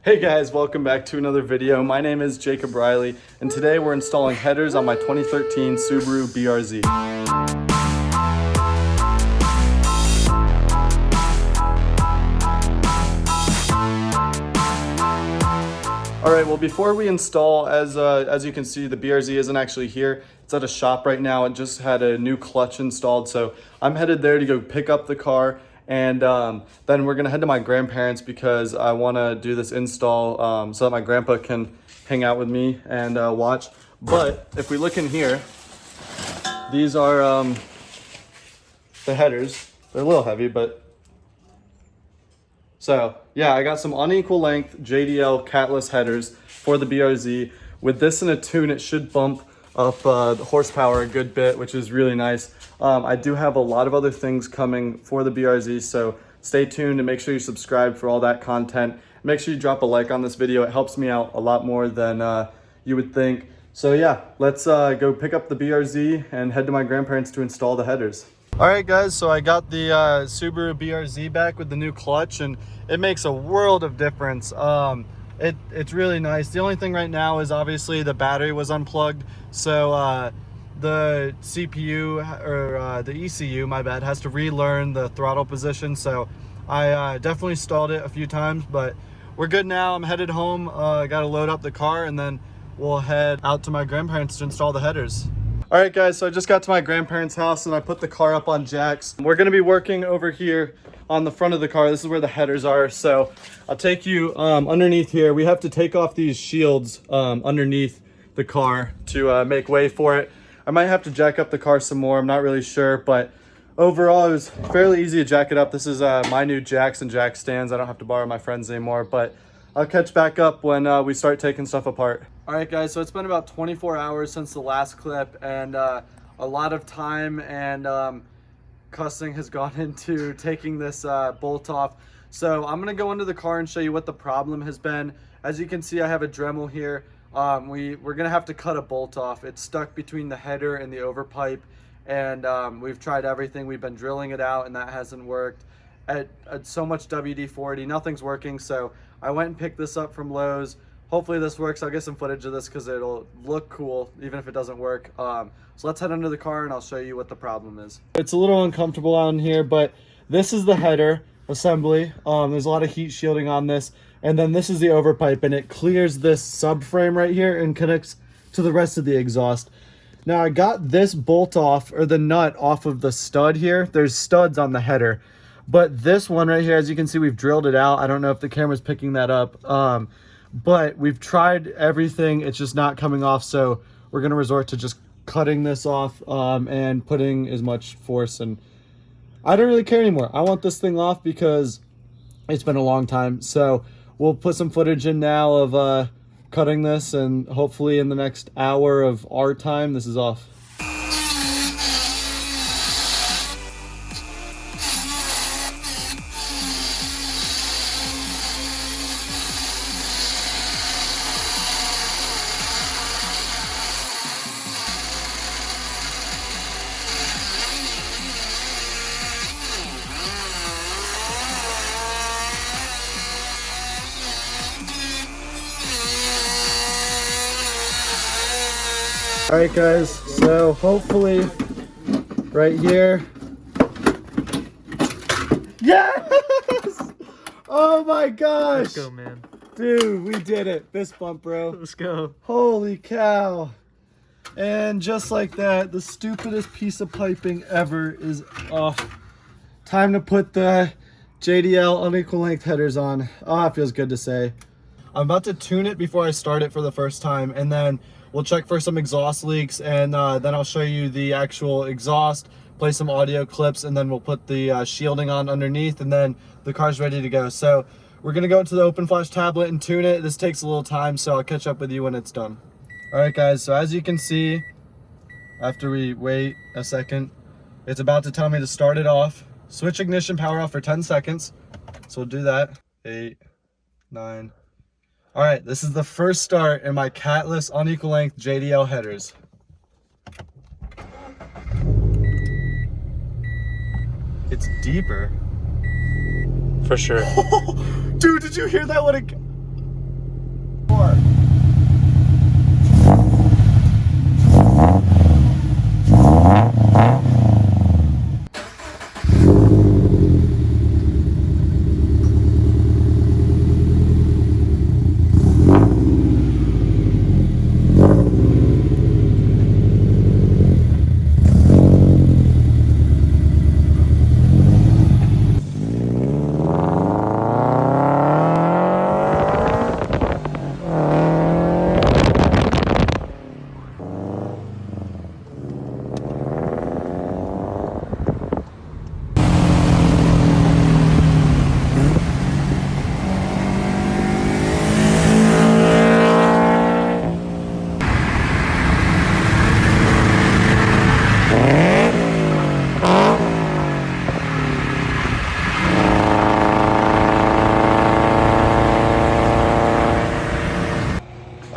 Hey guys, welcome back to another video. My name is Jacob Reilly, and today we're installing headers on my 2013 Subaru BRZ. All right, well before we install, as you can see, the BRZ isn't actually here. It's at a shop right now. It just had a new clutch installed, so I'm headed there to go pick up the car. And then we're gonna head to my grandparents because I wanna do this install so that my grandpa can hang out with me and watch. But if we look in here, these are the headers. They're a little heavy, but so yeah, I got some unequal length JDL Catless headers for the BRZ. With this in a tune, it should bump up the horsepower a good bit, which is really nice. I do have a lot of other things coming for the BRZ, so stay tuned and make sure you subscribe for all that content. Make sure you drop a like on this video. It helps me out a lot more than you would think. So yeah, let's go pick up the BRZ and head to my grandparents to install the headers. All right guys, so I got the Subaru BRZ back with the new clutch, and it makes a world of difference. It's really nice. The only thing right now is obviously the battery was unplugged, so the CPU or the ECU, my bad, has to relearn the throttle position. So I definitely stalled it a few times, but we're good now. I'm headed home. I got to load up the car, and then we'll head out to my grandparents to install the headers. All right guys, so I just got to my grandparents' house and I put the car up on jacks. We're gonna be working over here on the front of the car. This is where the headers are. So I'll take you underneath here. We have to take off these shields underneath the car to make way for it. I might have to jack up the car some more. I'm not really sure, but overall it was fairly easy to jack it up. This is my new jacks and jack stands. I don't have to borrow my friends anymore, but I'll catch back up when we start taking stuff apart. All right guys, so it's been about 24 hours since the last clip, and a lot of time and cussing has gone into taking this bolt off. So I'm gonna go into the car and show you what the problem has been. As you can see, I have a Dremel here. We're gonna have to cut a bolt off. It's stuck between the header and the overpipe, and we've tried everything. We've been drilling it out and that hasn't worked. At so much WD-40, nothing's working. So I went and picked this up from Lowe's. Hopefully this works. I'll get some footage of this because it'll look cool even if it doesn't work. So let's head under the car and I'll show you what the problem is. It's a little uncomfortable on here, but this is the header assembly. There's a lot of heat shielding on this, and then this is the overpipe, and it clears this subframe right here and connects to the rest of the exhaust. Now I got this bolt off, or the nut off of the stud here. There's studs on the header, but this one right here, as you can see, we've drilled it out. I don't know if the camera's picking that up, but we've tried everything. It's just not coming off, so we're gonna resort to just cutting this off and putting as much force, and I don't really care anymore. I want this thing off because it's been a long time. So we'll put some footage in now of cutting this, and hopefully in the next hour of our time this is off. All right guys, so hopefully right here. Yes! Oh my gosh! Let's go, man. Dude, we did it. Fist bump, bro. Let's go. Holy cow. And just like that, the stupidest piece of piping ever is off. Time to put the JDL unequal length headers on. Oh, it feels good to say. I'm about to tune it before I start it for the first time, and then we'll check for some exhaust leaks, and then I'll show you the actual exhaust, play some audio clips, and then we'll put the shielding on underneath, and then the car's ready to go. So we're gonna go to the open flash tablet and tune it. This takes a little time, so I'll catch up with you when it's done. All right guys, so as you can see, after we wait a second, it's about to tell me to start it off. Switch ignition power off for 10 seconds. So we'll do that. 8, 9. All right, this is the first start in my Catless unequal length JDL headers. It's deeper. For sure. Dude, did you hear that?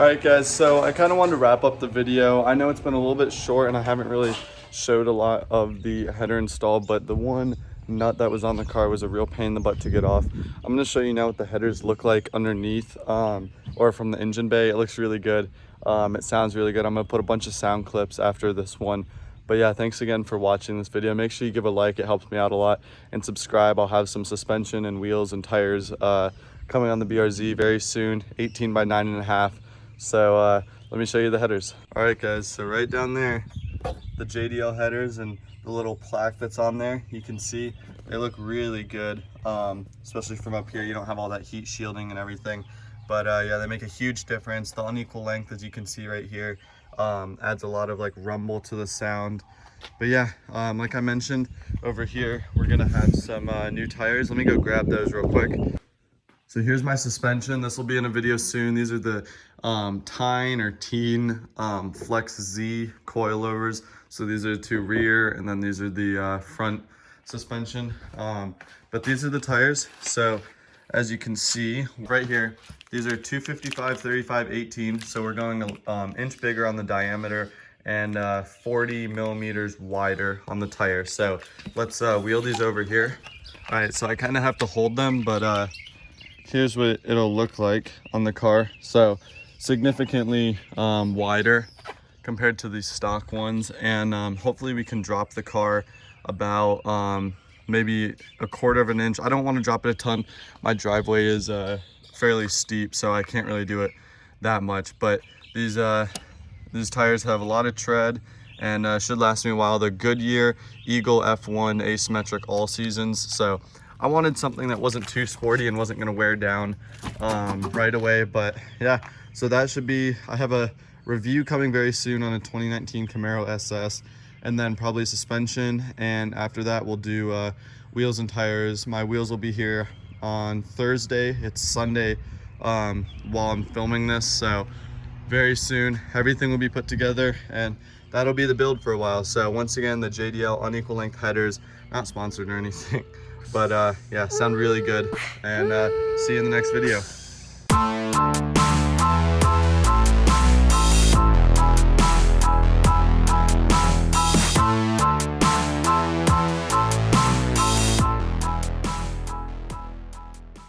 All right, guys, so I kind of wanted to wrap up the video. I know it's been a little bit short and I haven't really showed a lot of the header install, but the one nut that was on the car was a real pain in the butt to get off. I'm going to show you now what the headers look like underneath or from the engine bay. It looks really good. It sounds really good. I'm going to put a bunch of sound clips after this one. But yeah, thanks again for watching this video. Make sure you give a like, it helps me out a lot, and subscribe. I'll have some suspension and wheels and tires coming on the BRZ very soon, 18 by 9.5. So let me show you the headers. All right, guys, so right down there, the JDL headers and the little plaque that's on there, you can see they look really good, especially from up here. You don't have all that heat shielding and everything, but yeah, they make a huge difference. The unequal length, as you can see right here, adds a lot of like rumble to the sound. But yeah, like I mentioned, over here we're gonna have some new tires. Let me go grab those real quick. So here's my suspension. This will be in a video soon. These are the Tyne or Teen Flex Z coilovers. So these are the two rear, and then these are the front suspension. But these are the tires. So as you can see right here, these are 255, 35, 18. So we're going an inch bigger on the diameter and 40 millimeters wider on the tire. So let's wheel these over here. All right, so I kind of have to hold them, but here's what it'll look like on the car. So significantly wider compared to these stock ones, and hopefully we can drop the car about maybe 1/4 of an inch. I don't want to drop it a ton. My driveway is fairly steep, so I can't really do it that much, but these tires have a lot of tread and should last me a while. They're Goodyear Eagle F1 asymmetric all seasons, so I wanted something that wasn't too sporty and wasn't gonna wear down right away. But yeah, so that should be, I have a review coming very soon on a 2019 Camaro SS, and then probably suspension, and after that we'll do wheels and tires. My wheels will be here on Thursday. It's Sunday while I'm filming this, so very soon everything will be put together, and that'll be the build for a while. So once again, the JDL unequal length headers, not sponsored or anything, but yeah, sound really good, and see you in the next video.